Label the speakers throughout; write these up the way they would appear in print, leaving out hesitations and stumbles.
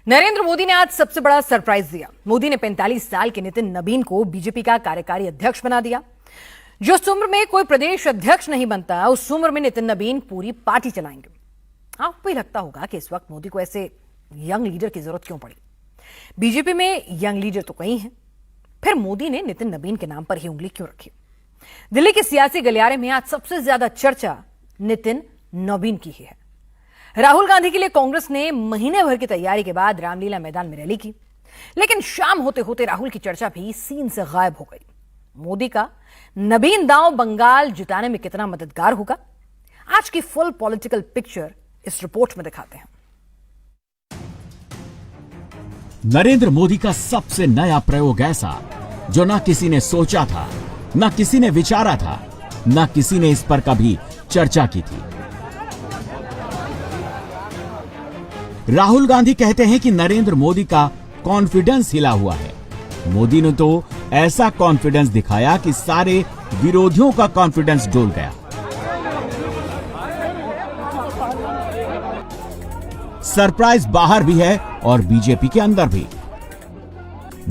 Speaker 1: नरेंद्र मोदी ने आज सबसे बड़ा सरप्राइज दिया। मोदी ने 45 साल के नितिन नबीन को बीजेपी का कार्यकारी अध्यक्ष बना दिया। जिस उम्र में कोई प्रदेश अध्यक्ष नहीं बनता, उस उम्र में नितिन नबीन पूरी पार्टी चलाएंगे। आपको भी लगता होगा कि इस वक्त मोदी को ऐसे यंग लीडर की जरूरत क्यों पड़ी। बीजेपी में यंग लीडर तो कई हैं, फिर मोदी ने नितिन नबीन के नाम पर ही उंगली क्यों रखी। दिल्ली के सियासी गलियारे में आज सबसे ज्यादा चर्चा नितिन नबीन की ही है। राहुल गांधी के लिए कांग्रेस ने महीने भर की तैयारी के बाद रामलीला मैदान में रैली की, लेकिन शाम होते होते राहुल की चर्चा भी सीन से गायब हो गई। मोदी का नबीन दांव बंगाल जिताने में कितना मददगार होगा, आज की फुल पॉलिटिकल पिक्चर इस रिपोर्ट में दिखाते हैं।
Speaker 2: नरेंद्र मोदी का सबसे नया प्रयोग ऐसा जो न किसी ने सोचा था, न किसी ने विचारा था, न किसी ने इस पर कभी चर्चा की थी। राहुल गांधी कहते हैं कि नरेंद्र मोदी का कॉन्फिडेंस हिला हुआ है। मोदी ने तो ऐसा कॉन्फिडेंस दिखाया कि सारे विरोधियों का कॉन्फिडेंस डोल गया। सरप्राइज बाहर भी है और बीजेपी के अंदर भी।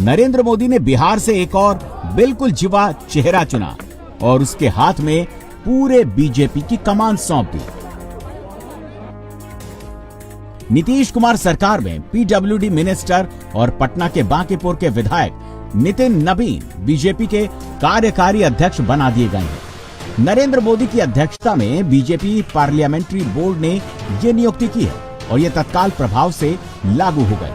Speaker 2: नरेंद्र मोदी ने बिहार से एक और बिल्कुल युवा चेहरा चुना और उसके हाथ में पूरे बीजेपी की कमान सौंप दी। नीतीश कुमार सरकार में पीडब्ल्यूडी मिनिस्टर और पटना के बांकीपुर के विधायक नितिन नबीन बीजेपी के कार्यकारी अध्यक्ष बना दिए गए हैं। नरेंद्र मोदी की अध्यक्षता में बीजेपी पार्लियामेंट्री बोर्ड ने ये नियुक्ति की है और ये तत्काल प्रभाव से लागू हो गए।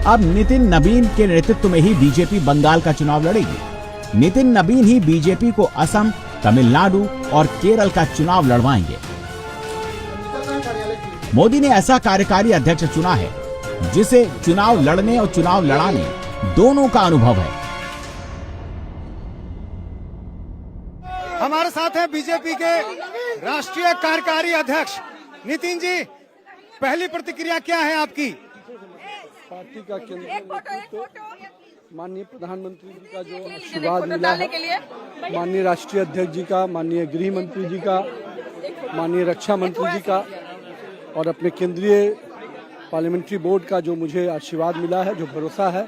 Speaker 2: अब नितिन नबीन के नेतृत्व में ही बीजेपी बंगाल का चुनाव लड़ेगी। नितिन नबीन ही बीजेपी को असम, तमिलनाडु और केरल का चुनाव लड़वाएंगे। मोदी ने ऐसा कार्यकारी अध्यक्ष चुना है जिसे चुनाव लड़ने और चुनाव लड़ाने दोनों का अनुभव है।
Speaker 3: हमारे साथ हैं बीजेपी के राष्ट्रीय कार्यकारी अध्यक्ष नितिन जी। पहली प्रतिक्रिया क्या है आपकी?
Speaker 4: पार्टी का केंद्र माननीय प्रधानमंत्री जी का जो आशीर्वाद मिला है, माननीय राष्ट्रीय अध्यक्ष जी का, माननीय गृह मंत्री जी का, माननीय रक्षा मंत्री जी का और अपने केंद्रीय पार्लियामेंट्री बोर्ड का जो मुझे आशीर्वाद मिला है, जो भरोसा है,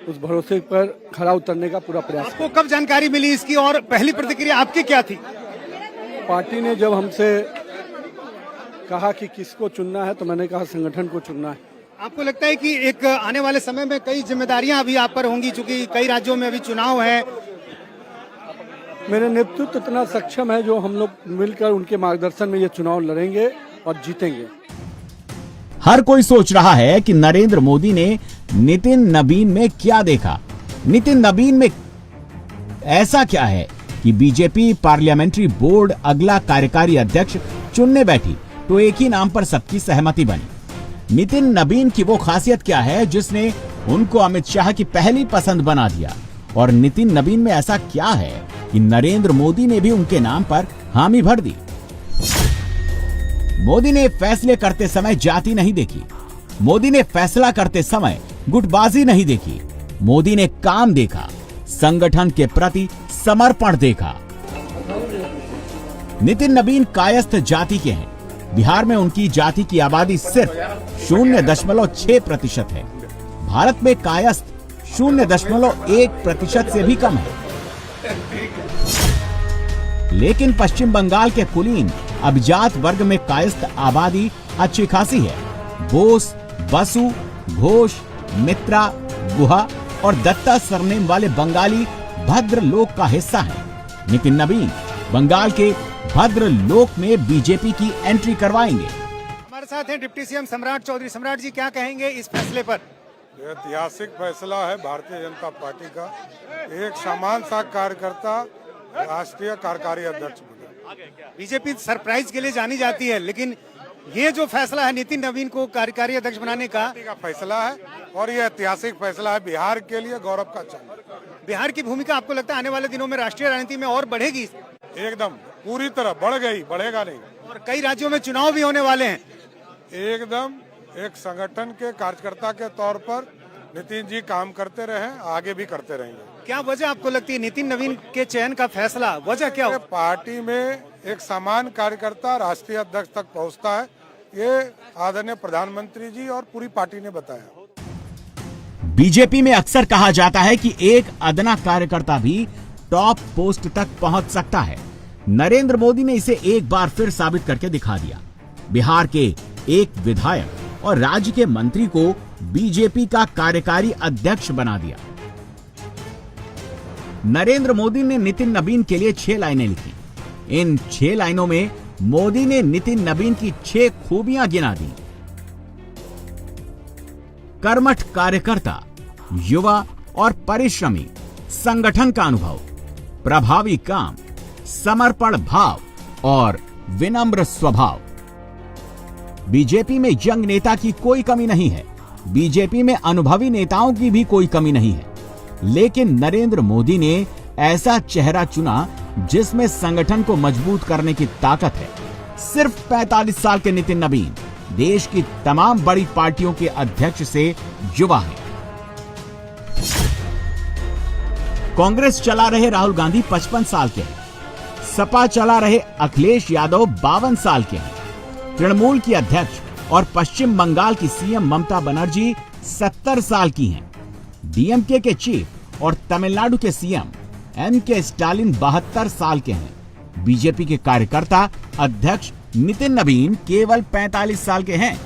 Speaker 4: उस भरोसे पर खरा उतरने का पूरा प्रयास।
Speaker 3: आपको कब जानकारी मिली इसकी और पहली प्रतिक्रिया आपकी क्या थी?
Speaker 4: पार्टी ने जब हमसे कहा कि किसको चुनना है तो मैंने कहा संगठन को चुनना है।
Speaker 3: आपको लगता है कि एक आने वाले समय में कई जिम्मेदारियां अभी आप पर होंगी, चूंकि कई राज्यों में अभी चुनाव है?
Speaker 4: मेरे नेतृत्व इतना सक्षम है जो हम लोग मिलकर उनके मार्गदर्शन में ये चुनाव लड़ेंगे और जीतेंगे।
Speaker 2: हर कोई सोच रहा है कि नरेंद्र मोदी ने नितिन नबीन में क्या देखा। नितिन नबीन में ऐसा क्या है कि बीजेपी पार्लियामेंट्री बोर्ड अगला कार्यकारी अध्यक्ष चुनने बैठी तो एक ही नाम पर सबकी सहमति बनी। नितिन नबीन की वो खासियत क्या है जिसने उनको अमित शाह की पहली पसंद बना दिया, और नितिन नबीन में ऐसा क्या है कि नरेंद्र मोदी ने भी उनके नाम पर हामी भर दी। मोदी ने फैसले करते समय जाति नहीं देखी। मोदी ने फैसला करते समय गुटबाजी नहीं देखी। मोदी ने काम देखा, संगठन के प्रति समर्पण देखा। नितिन नबीन कायस्थ जाति के हैं। बिहार में उनकी जाति की आबादी सिर्फ 0.6% है। भारत में कायस्थ 0.1% से भी कम है। लेकिन पश्चिम बंगाल के कुलीन अभिजात वर्ग में कायस्थ आबादी अच्छी खासी है। बोस, बसु, घोष, मित्रा, गुहा और दत्ता सरनेम वाले बंगाली भद्र लोक का हिस्सा है। नितिन नबीन बंगाल के भद्र लोक में बीजेपी की एंट्री करवाएंगे।
Speaker 3: हमारे साथ हैं डिप्टी सीएम सम्राट चौधरी। सम्राट जी, क्या कहेंगे इस फैसले पर?
Speaker 5: ऐतिहासिक फैसला है भारतीय जनता पार्टी का। एक समान सा कार्यकर्ता राष्ट्रीय कार्यकारी अध्यक्ष बना।
Speaker 3: बीजेपी सरप्राइज के लिए जानी जाती है, लेकिन ये जो फैसला है नितिन नबीन को कार्यकारी अध्यक्ष बनाने का
Speaker 5: फैसला है और ये ऐतिहासिक फैसला है। बिहार के लिए गौरव का क्षण।
Speaker 3: बिहार की भूमिका आपको लगता है आने वाले दिनों में राष्ट्रीय राजनीति में और बढ़ेगी?
Speaker 5: एकदम पूरी तरह बढ़ गई, बढ़ेगा नहीं।
Speaker 3: और कई राज्यों में चुनाव भी होने वाले हैं।
Speaker 5: एकदम एक संगठन के कार्यकर्ता के तौर पर नितिन जी काम करते रहे, आगे भी करते रहेंगे।
Speaker 3: क्या वजह आपको लगती है नितिन नबीन के चयन का फैसला? वजह क्या हो?
Speaker 5: पार्टी में एक समान कार्यकर्ता राष्ट्रीय अध्यक्ष तक पहुंचता है, ये आदरणीय प्रधानमंत्री जी और पूरी पार्टी ने बताया।
Speaker 2: बीजेपी में अक्सर कहा जाता है कि एक अदना कार्यकर्ता भी टॉप पोस्ट तक पहुंच सकता है। नरेंद्र मोदी ने इसे एक बार फिर साबित करके दिखा दिया। बिहार के एक विधायक और राज्य के मंत्री को बीजेपी का कार्यकारी अध्यक्ष बना दिया। नरेंद्र मोदी ने नितिन नबीन के लिए 6 लाइनें लिखी। इन 6 लाइनों में मोदी ने नितिन नबीन की 6 खूबियां गिना दी। कर्मठ कार्यकर्ता, युवा और परिश्रमी, संगठन का अनुभव, प्रभावी काम, समर्पण भाव और विनम्र स्वभाव। बीजेपी में यंग नेता की कोई कमी नहीं है। बीजेपी में अनुभवी नेताओं की भी कोई कमी नहीं है। लेकिन नरेंद्र मोदी ने ऐसा चेहरा चुना जिसमें संगठन को मजबूत करने की ताकत है। सिर्फ 45 साल के नितिन नबीन देश की तमाम बड़ी पार्टियों के अध्यक्ष से युवा है। कांग्रेस चला रहे राहुल गांधी 55 साल के हैं। सपा चला रहे अखिलेश यादव 52 साल के हैं। तृणमूल की अध्यक्ष और पश्चिम बंगाल की सीएम ममता बनर्जी 70 साल की हैं। डीएमके के चीफ और तमिलनाडु के सीएम एम.के. स्टालिन 72 साल के हैं। बीजेपी के कार्यकर्ता अध्यक्ष नितिन नबीन केवल 45 साल के हैं।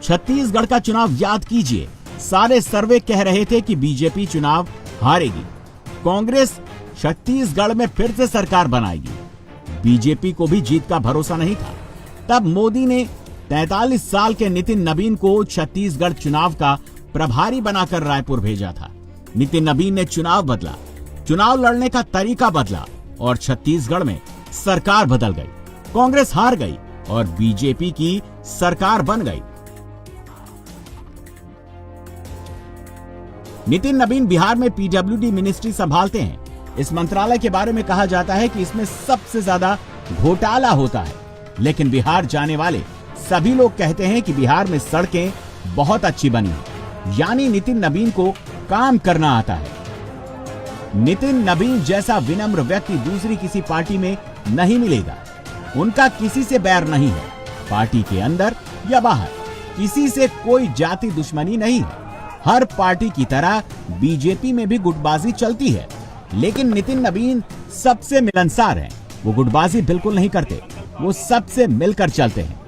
Speaker 2: छत्तीसगढ़ का चुनाव याद कीजिए। सारे सर्वे कह रहे थे कि बीजेपी चुनाव हारेगी। कांग्रेस छत्तीसगढ़ में फिर से सरकार बनाएगी। बीजेपी को भी जीत का भरोसा नहीं था। तब मोदी ने 43 साल के नितिन नबीन को छत्तीसगढ़ चुनाव का प्रभारी बनाकर रायपुर भेजा था। नितिन नबीन ने चुनाव बदला, चुनाव लड़ने का तरीका बदला और छत्तीसगढ़ में सरकार बदल गई। कांग्रेस हार गई और बीजेपी की सरकार बन गई। नितिन नबीन बिहार में पीडब्ल्यूडी मिनिस्ट्री संभालते हैं। इस मंत्रालय के बारे में कहा जाता है कि इसमें सबसे ज्यादा घोटाला होता है। लेकिन बिहार जाने वाले सभी लोग कहते हैं कि बिहार में सड़कें बहुत अच्छी बनी हैं। यानी नितिन नबीन को काम करना आता है। नितिन नबीन जैसा विनम्र व्यक्ति दूसरी किसी पार्टी में नहीं मिलेगा। उनका किसी से बैर नहीं है, पार्टी के अंदर या बाहर। किसी से कोई जाति दुश्मनी नहीं है। हर पार्टी की तरह बीजेपी में भी गुटबाजी चलती है। लेकिन नितिन नबीन सबसे मिलनसार हैं। वो गुटबाजी बिल्कुल नहीं करते, वो सबसे मिलकर चलते हैं।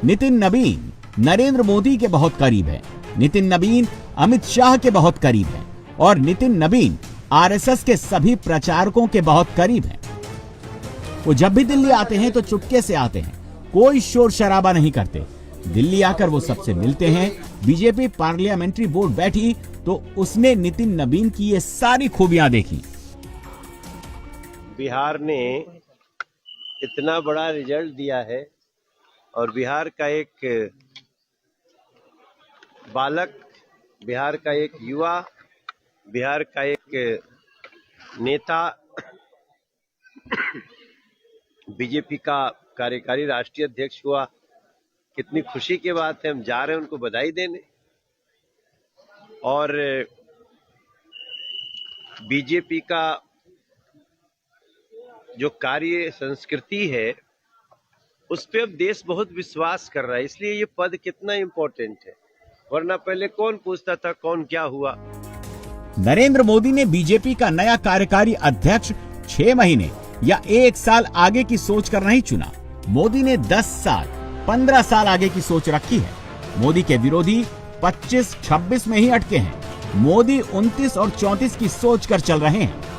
Speaker 2: नितिन नबीन नरेंद्र मोदी के बहुत करीब है। नितिन नबीन अमित शाह के बहुत करीब है और नितिन नबीन आरएसएस के सभी प्रचारकों के बहुत करीब हैं। वो जब भी दिल्ली आते हैं तो चुपके से आते हैं, कोई शोर शराबा नहीं करते। दिल्ली आकर वो सबसे मिलते हैं। बीजेपी पार्लियामेंट्री बोर्ड बैठी तो उसने नितिन नबीन की ये सारी खूबियां देखी।
Speaker 6: बिहार ने इतना बड़ा रिजल्ट दिया है और बिहार का एक बालक, बिहार का एक युवा, बिहार का एक नेता बीजेपी का कार्यकारी राष्ट्रीय अध्यक्ष हुआ। कितनी खुशी की बात है। हम जा रहे हैं उनको बधाई देने। और बीजेपी का जो कार्य संस्कृति है उस पे अब देश बहुत विश्वास कर रहा है। इसलिए ये पद कितना इम्पोर्टेंट है, वरना पहले कौन पूछता था कौन क्या हुआ।
Speaker 2: नरेंद्र मोदी ने बीजेपी का नया कार्यकारी अध्यक्ष 6 महीने या 1 साल आगे की सोच कर नहीं चुना। मोदी ने 10 साल 15 साल आगे की सोच रखी है। मोदी के विरोधी 25-26 में ही अटके हैं। मोदी 29 और 34 की सोच कर चल रहे हैं।